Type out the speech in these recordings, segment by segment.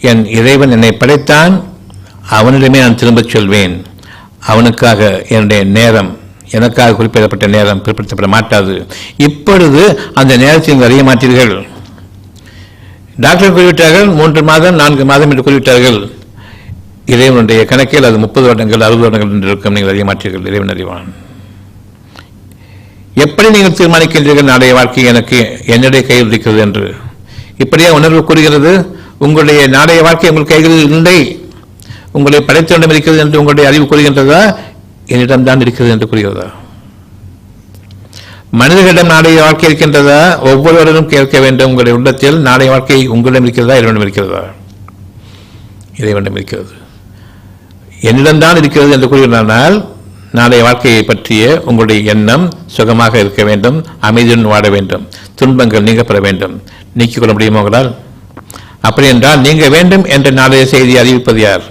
என் இறைவன் என்னை படைத்தான், அவனிடமே நான் திரும்பச் சொல்வேன். அவனுக்காக என்னுடைய நேரம், எனக்காக குறிப்பிடப்பட்ட நேரம் பிற்படுத்தப்பட மாட்டாது. இப்பொழுது அந்த நேரத்தை நீங்கள் அறிய மாட்டீர்கள். டாக்டர் கூறிவிட்டார்கள் 3 மாதம் 4 மாதம் என்று கூறிவிட்டார்கள். இறைவனுடைய கணக்கில் அது 30 வருடங்கள் 60 வருடங்கள் என்று இருக்கும். நீங்கள் அறிய மாட்டீர்கள். இறைவன் அறிவான். எப்படி நீங்கள் தீர்மானிக்கின்றீர்கள் நாளைய வாழ்க்கை எனக்கு என்னுடைய கையில் இருக்கிறது என்று? இப்படியே உணர்வு கூறுகிறது. உங்களுடைய நாளைய வாழ்க்கை உங்கள் கைகளில் இல்லை, உங்களை படைத்தவனிடம் இருக்கிறது என்று உங்களுடைய அறிவு கூறுகின்றதா, என்னிடம்தான் இருக்கிறது என்று கூறுகிறதா? மனிதர்களிடம் நாளைய வாழ்க்கை இருக்கின்றதா? ஒவ்வொருவரும் கேட்க வேண்டும். உங்களுடைய உள்ளத்தில் நாளைய வாழ்க்கை உங்களிடம் இருக்கிறதா, இறைவனிடம் இருக்கிறதா? இறைவனிடம் இருக்கிறது. என்னிடம்தான் இருக்கிறது என்று கூறுகிறானால் நாளைய வாழ்க்கையை பற்றிய உங்களுடைய எண்ணம் சுகமாக இருக்க வேண்டும், அமைதியுடன் வாழ வேண்டும், துன்பங்கள் நீங்கப்பட வேண்டும். நீக்கிக் கொள்ள முடியுமா உங்களால்? அப்படி என்றால் நீங்க வேண்டும் என்ற நாளைய செய்தியை அறிவிப்பது யார்?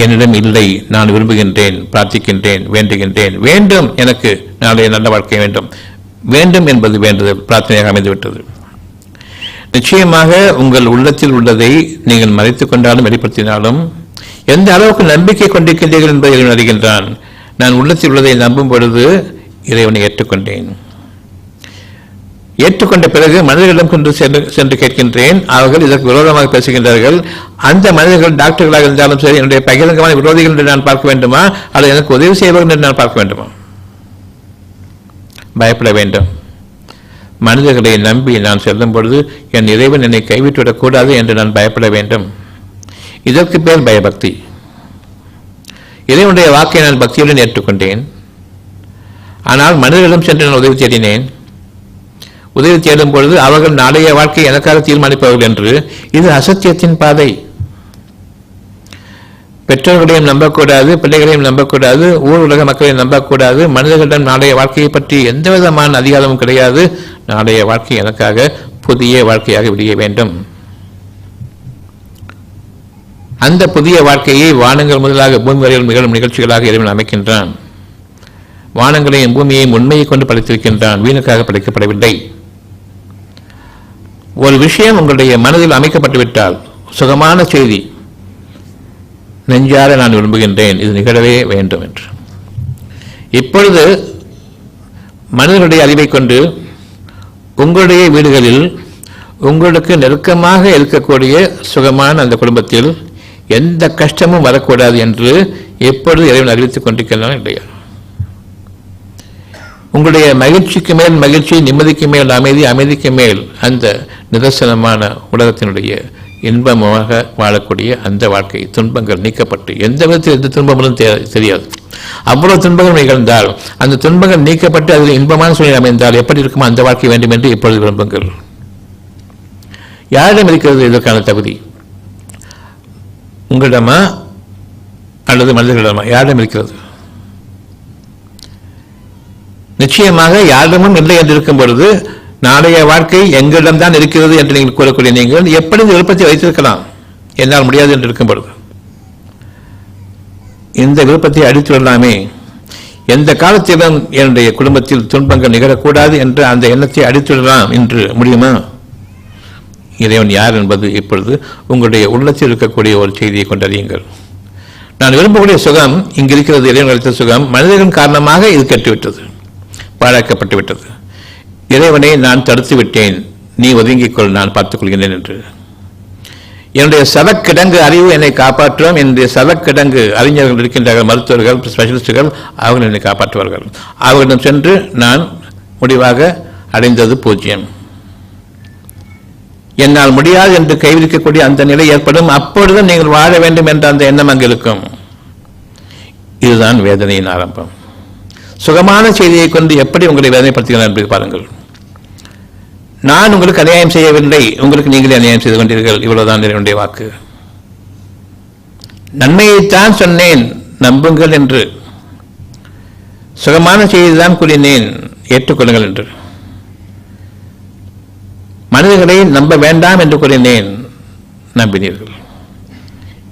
என்னிடம் இல்லை, நான் விரும்புகின்றேன், பிரார்த்திக்கின்றேன், வேண்டுகின்றேன், வேண்டும், எனக்கு நாளைய நல்ல வாழ்க்கை வேண்டும். வேண்டும் என்பது வேண்டுதல் பிரார்த்தனையாக அமைந்துவிட்டது. நிச்சயமாக உங்கள் உள்ளத்தில் உள்ளதை நீங்கள் மறைத்துக் கொண்டாலும் வெளிப்படுத்தினாலும் எந்த அளவுக்கு நம்பிக்கை கொண்டிருக்கின்றீர்கள் என்பதை இறைவன் அறிகின்றான். நான் உள்ளத்தில் உள்ளதை நம்பும் பொழுது இறைவனை ஏற்றுக்கொண்டேன். ஏற்றுக்கொண்ட பிறகு மனிதர்களிடம் கொண்டு சென்று கேட்கின்றேன். அவர்கள் இதற்கு விரோதமாக பேசுகின்றார்கள். அந்த மனிதர்கள் டாக்டர்களாக இருந்தாலும் சரி, என்னுடைய பகிரங்கமான விரோதிகள் என்று நான் பார்க்க வேண்டுமா, அல்லது எனக்கு உதவி செய்வர்கள் என்று நான் பார்க்க வேண்டுமா? பயப்பட வேண்டும். மனிதர்களை நம்பி நான் செல்லும் பொழுது என் இறைவன் என்னை கைவிட்டுவிடக் கூடாது என்று நான் பயப்பட வேண்டும். இதற்கு பேர் பயபக்தி. இறைவனுடைய வாக்கை நான் பக்தியுடன் ஏற்றுக்கொண்டேன். ஆனால் மனிதர்களிடம் சென்று நான் உதவி தேடினேன். உதவி தேடும் பொழுது அவர்கள் நாளைய வாழ்க்கை எனக்காக தீர்மானிப்பவர்கள் என்று. இது அசத்தியத்தின் பாதை. பெற்றோர்களையும் நம்பக்கூடாது, பிள்ளைகளையும் நம்பக்கூடாது, ஊர் உலக மக்களையும் நம்பக்கூடாது. மனிதர்களிடம் நாளைய வாழ்க்கையை பற்றி எந்த விதமான அதிகாரமும் கிடையாது. நாளைய வாழ்க்கை எனக்காக புதிய வாழ்க்கையாக விடிய வேண்டும். அந்த புதிய வாழ்க்கையை வானங்கள் முதலாக பூமி வரையில் நிகழும் நிகழ்ச்சிகளாக இறைவன் அமைக்கின்றான். வானங்களையும் பூமியையும் உண்மையை கொண்டு படைத்திருக்கின்றான், வீணுக்காக படைக்கப்படவில்லை. ஒரு விஷயம் உங்களுடைய மனதில் அமைக்கப்பட்டுவிட்டால் சுகமான செய்தி, நெஞ்சார நான் விரும்புகின்றேன், இது நிகழவே வேண்டும் என்று. இப்பொழுது மனிதர்களுடைய அறிவை கொண்டு உங்களுடைய வீடுகளில் உங்களுக்கு நெருக்கமாக இருக்கக்கூடிய சுகமான அந்த குடும்பத்தில் எந்த கஷ்டமும் வரக்கூடாது என்று எப்பொழுது இறைவன் அறிவித்துக் கொண்டிருக்கிறான் இல்லையா? உங்களுடைய மகிழ்ச்சிக்கு மேல் மகிழ்ச்சி, நிம்மதிக்கு மேல் அமைதி, அமைதிக்கு மேல் அந்த நிதர்சனமான உலகத்தினுடைய இன்பமாக வாழக்கூடிய அந்த வாழ்க்கை, துன்பங்கள் நீக்கப்பட்டு எந்த விதத்தில் எந்த துன்பங்களும் தெரியாது. அவ்வளவு துன்பங்கள் நிகழ்ந்தால் அந்த துன்பங்கள் நீக்கப்பட்டு அதில் இன்பமான சூழ்நிலை அமைந்தால் எப்படி இருக்குமோ அந்த வாழ்க்கை வேண்டும் என்று இப்பொழுது விரும்புங்கள். யாரிடம் இருக்கிறது இதற்கான தகுதி? உங்களிடமா அல்லது மனிதர்களிடமா? யாரிடம் இருக்கிறது? நிச்சயமாக யாரிடமும் இல்லை என்று இருக்கும் பொழுது நாளைய வாழ்க்கை எங்களிடம்தான் இருக்கிறது என்று நீங்கள் கூறக்கூடிய நீங்கள் எப்படி இந்த விருப்பத்தை வைத்திருக்கலாம்? என்னால் முடியாது என்று இருக்கும் பொழுது இந்த விருப்பத்தை அடித்து விடலாமே. எந்த காலத்திலும் என்னுடைய குடும்பத்தில் துன்பங்கள் நிகழக்கூடாது என்ற அந்த எண்ணத்தை அடித்துவிடலாம் என்று முடியுமா? இறைவன் யார் என்பது இப்பொழுது உங்களுடைய உள்ளத்தில் இருக்கக்கூடிய ஒரு செய்தியை கொண்டறியுங்கள். நான் விரும்பக்கூடிய சுகம் இங்கு இருக்கிறது. இறைவன் அளித்த சுகம் மனிதர்கள் காரணமாக இது கெட்டுவிட்டது, பாழாக்கப்பட்டு விட்டது. இறைவனை நான் தடுத்து விட்டேன், நீ ஒதுங்கிக்கொள், நான் பார்த்துக் கொள்கின்றேன் என்று. என்னுடைய சதக்கிடங்கு அறிவு என்னை காப்பாற்றும். என்னுடைய சதக்கிடங்கு அறிஞர்கள் இருக்கின்றார்கள், மருத்துவர்கள், ஸ்பெஷலிஸ்டுகள், அவர்கள் என்னை காப்பாற்றுவார்கள். அவர்களிடம் சென்று நான் முடிவாக அடைந்தது 0. என்னால் முடியாது என்று கைவிரிக்கக்கூடிய அந்த நிலை ஏற்படும். அப்பொழுது நீங்கள் வாழ வேண்டும் என்ற அந்த எண்ணம் அங்கு இருக்கும். இதுதான் வேதனையின் ஆரம்பம். சுகமான செய்தியை கொண்டு எப்படி உங்களை வேதனைப்படுத்துகிறார் என்பதை பாருங்கள். நான் உங்களுக்கு அநியாயம் செய்யவில்லை, உங்களுக்கு நீங்களே அநியாயம் செய்து கொண்டீர்கள். இவ்வளவுதான் என்னுடைய வாக்கு. நன்மையைத்தான் சொன்னேன், நம்புங்கள் என்று. சுகமான செய்திதான் கூறினேன், ஏற்றுக்கொள்ளுங்கள் என்று. மனிதர்களை நம்ப வேண்டாம் என்று கூறினேன், நம்பினீர்கள்.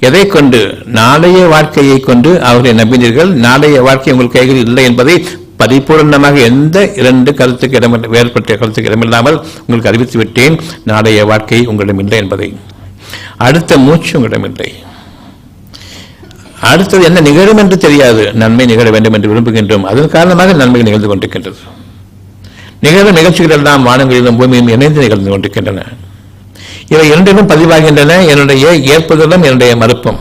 எதை கொண்டு? நாளைய வாழ்க்கையை கொண்டு அவர்களை நம்பினீர்கள். நாளைய வாழ்க்கை உங்கள் கைகளில் இல்லை என்பதை பரிபூர்ணமாக எந்த இரண்டு கருத்துக்கு இடமில்லை, வேறுபட்ட கருத்துக்கு இடமில்லாமல் உங்களுக்கு அறிவித்து விட்டேன். நாளைய வாழ்க்கை உங்களிடம் இல்லை என்பதை, அடுத்த மூச்சு உங்களிடம் இல்லை, அடுத்தது என்ன நிகழும் என்று தெரியாது. நன்மை நிகழ வேண்டும் என்று விரும்புகின்றோம், அதன் காரணமாக நன்மை நிகழ்ந்து கொண்டிருக்கின்றது. நிகழும் நிகழ்ச்சிகள் எல்லாம் வானங்களிலும் பூமியும் இணைந்து நிகழ்ந்து கொண்டிருக்கின்றன. இவை இரண்டிலும் பதிவாகின்றன. என்னுடைய ஏற்பதிலும் என்னுடைய மறுப்பும்.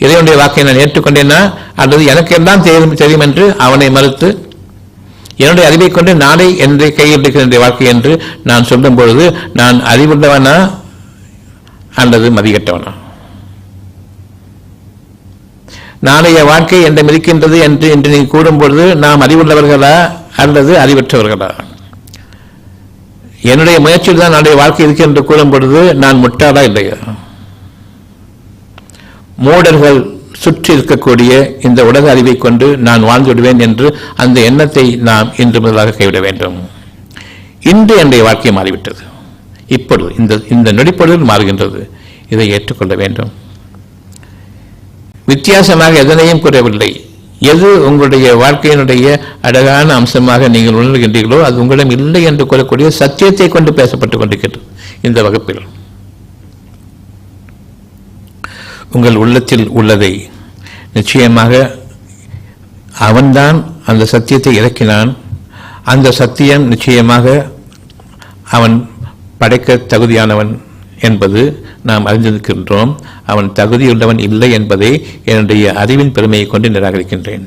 இறைவனுடைய வாக்கை நான் ஏற்றுக்கொண்டேனா அல்லது எனக்கு எல்லாம் தெரியும் என்று அவனை மறுத்து என்னுடைய அறிவை கொண்டு நாளை என்னுடைய கையில் இருக்கிற வாழ்க்கை என்று நான் சொல்லும் பொழுது நான் அறிவுள்ளவனா அல்லது மதிக்கட்டவனா? நாளைய வாழ்க்கை என்னை மிதிக்கின்றது என்று இன்று நீ கூறும்பொழுது நாம் அறிவுள்ளவர்களா அல்லது அறிவற்றவர்களா? என்னுடைய முயற்சியில் தான் நாளைய வாழ்க்கை இருக்கு என்று கூறும் பொழுது நான் முட்டாளா இல்லையா? மூடர்கள் சுற்றி இருக்கக்கூடிய இந்த உலக அறிவை கொண்டு நான் வாழ்ந்து விடுவேன் என்று அந்த எண்ணத்தை நாம் இன்று முதலாக கைவிட வேண்டும். இன்று என்னுடைய வாழ்க்கை மாறிவிட்டது. இப்பொழுது இந்த நொடிப்பொழுதில் மாறுகின்றது. இதை ஏற்றுக்கொள்ள வேண்டும். வித்தியாசமாக எதனையும் கூறவில்லை. எது உங்களுடைய வாழ்க்கையினுடைய அழகான அம்சமாக நீங்கள் உணர்கின்றீர்களோ அது உங்களிடம் இல்லை என்று கூறக்கூடிய சத்தியத்தை கொண்டு பேசப்பட்டுக் கொண்டிருக்கிறது. இந்த வகுப்பில் உங்கள் உள்ளத்தில் உள்ளதை நிச்சயமாக அவன்தான் அந்த சத்தியத்தை இறக்கினான். அந்த சத்தியம் நிச்சயமாக அவன் படைக்க தகுதியானவன் என்பது நாம் அறிந்திருக்கின்றோம். அவன் தகுதியுள்ளவன் இல்லை என்பதை என்னுடைய அறிவின் பெருமையை கொண்டு நிராகரிக்கின்றேன்.